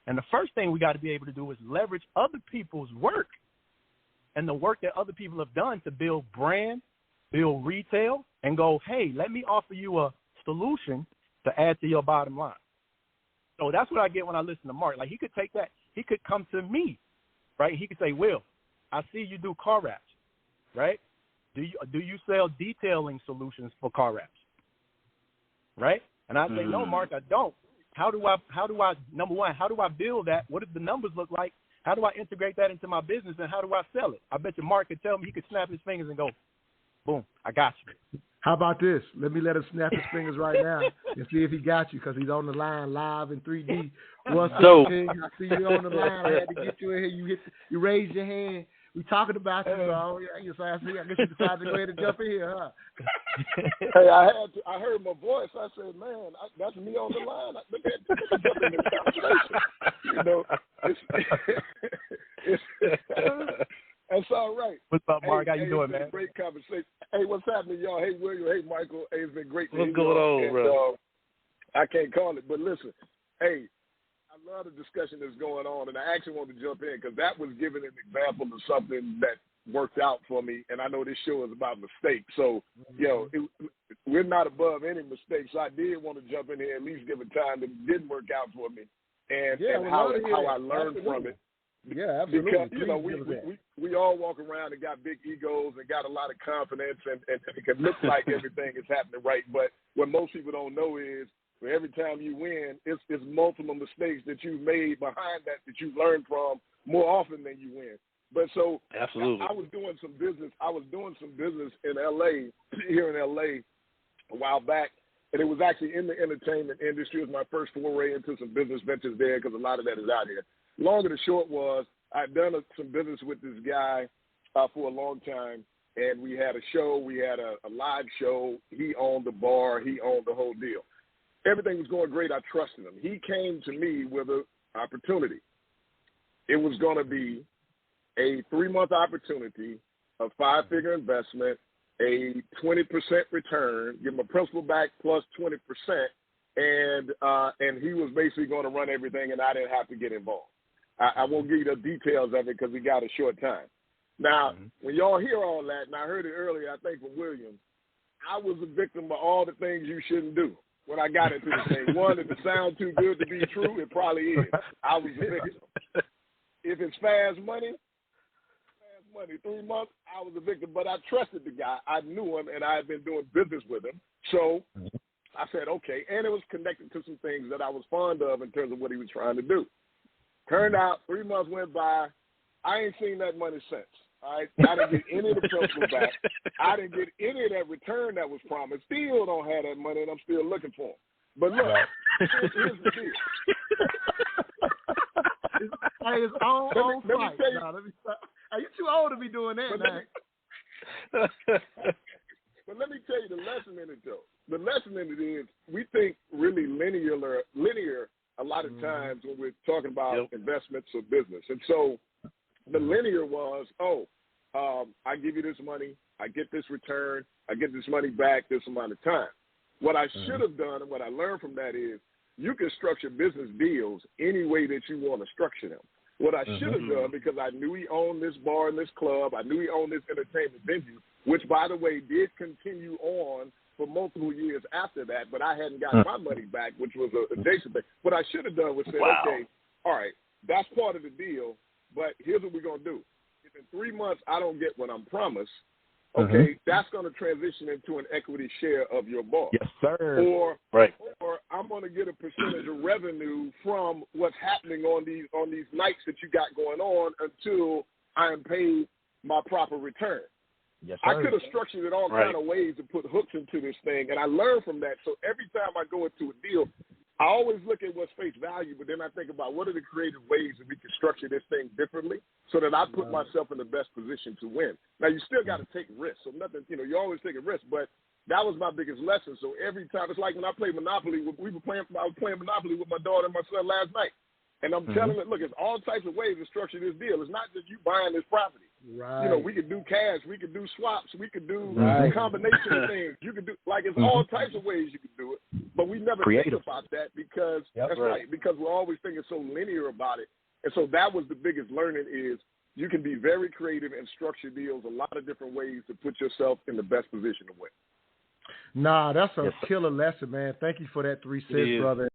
And the first thing we got to be able to do is leverage other people's work and the work that other people have done to build brand, build retail, and go, hey, let me offer you a solution to add to your bottom line. So that's what I get when I listen to Marc. Like, he could take that. He could come to me, right? He could say, Will, I see you do car wraps, right? Do you sell detailing solutions for car wraps, right? And I say, no, Marc, I don't. How do I, number one, how do I build that? What do the numbers look like? How do I integrate that into my business, and how do I sell it? I bet you Marc could tell me, he could snap his fingers and go, boom, I got you. How about this? Let me let him snap his fingers right now and see if he got you, because he's on the line live in 3D. What's up, King? I see you on the line. I had to get you in here. You raised your hand. We talking about you, so I guess you decided to go ahead and jump in here, huh? Hey, I heard my voice. I said, man, that's me on the line. Let me jump in this conversation. You know, that's all right. What's up, Marc? How you doing, man? Great conversation. Hey, what's happening, y'all? Hey, William. Hey, Michael. Hey, it's been great to hear What's going on, bro? I can't call it, but listen, hey, I love the discussion that's going on, and I actually wanted to jump in because that was giving an example of something that worked out for me, and I know this show is about mistakes. So, we're not above any mistakes. So I did want to jump in here, at least give a time that didn't work out for me, and how I learned from it. Yeah, absolutely. Because, you know, we all walk around and got big egos and got a lot of confidence, and it can look like everything is happening right. But what most people don't know is, every time you win, it's multiple mistakes that you've made behind that you've learned from more often than you win. But so absolutely, I was doing some business. In L.A., here in L.A. a while back, and it was actually in the entertainment industry. It was my first foray into some business ventures there, because a lot of that is out here. Long and the short was, I'd done some business with this guy for a long time, and we had a show. We had a live show. He owned the bar. He owned the whole deal. Everything was going great. I trusted him. He came to me with an opportunity. It was going to be a 3-month opportunity, a 5-figure investment, a 20% return, give him a principal back plus 20%, and he was basically going to run everything, and I didn't have to get involved. I won't give you the details of it because we got a short time. Now, when y'all hear all that, and I heard it earlier, I think from William, I was a victim of all the things you shouldn't do. When I got into the thing, one, if it sounds too good to be true, it probably is. I was a victim. If it's fast money, 3 months, I was a victim. But I trusted the guy. I knew him, and I had been doing business with him. So I said, okay. And it was connected to some things that I was fond of in terms of what he was trying to do. Turned out 3 months went by. I ain't seen that money since. All right? I didn't get any of the principal back. I didn't get any of that return that was promised. Still don't have that money, and I'm still looking for him. But look, here's the deal. Hey, it's on let me tell you. Are you too old to be doing that, man? But let me tell you the lesson in it, though. The lesson in it is we think really linear a lot of times when we're talking about investments or business. And so the linear was, I give you this money, I get this return, I get this money back this amount of time. What I should have done and what I learned from that is you can structure business deals any way that you want to structure them. What I should have done, because I knew he owned this bar and this club, I knew he owned this entertainment venue, which, by the way, did continue on for multiple years after that, but I hadn't gotten my money back, which was a adjacent thing. What I should have done was say, okay, all right, that's part of the deal, but here's what we're going to do. If in 3 months I don't get what I'm promised, okay, that's going to transition into an equity share of your bar. Yes, sir. Or I'm going to get a percentage of revenue from what's happening on these nights that you got going on until I am paid my proper return. Yes, sir. I could have structured it all kind of ways to put hooks into this thing, and I learned from that. So every time I go into a deal, I always look at what's face value, but then I think about what are the creative ways that we can structure this thing differently so that I put myself in the best position to win. Now, you still got to take risks. So nothing, you're always taking risks, but that was my biggest lesson. So every time, it's like when I played Monopoly, I was playing Monopoly with my daughter and my son last night. And I'm telling them, look, it's all types of ways to structure this deal. It's not just you buying this property. Right. You know, we could do cash, we could do swaps, we could do a combination of things. You could do, like, it's all types of ways you could do it, but we never think about that because, that's right, because we're always thinking so linear about it. And so that was the biggest learning is you can be very creative and structure deals a lot of different ways to put yourself in the best position to win. Nah, that's a killer lesson, man. Thank you for that 3 cents, brother.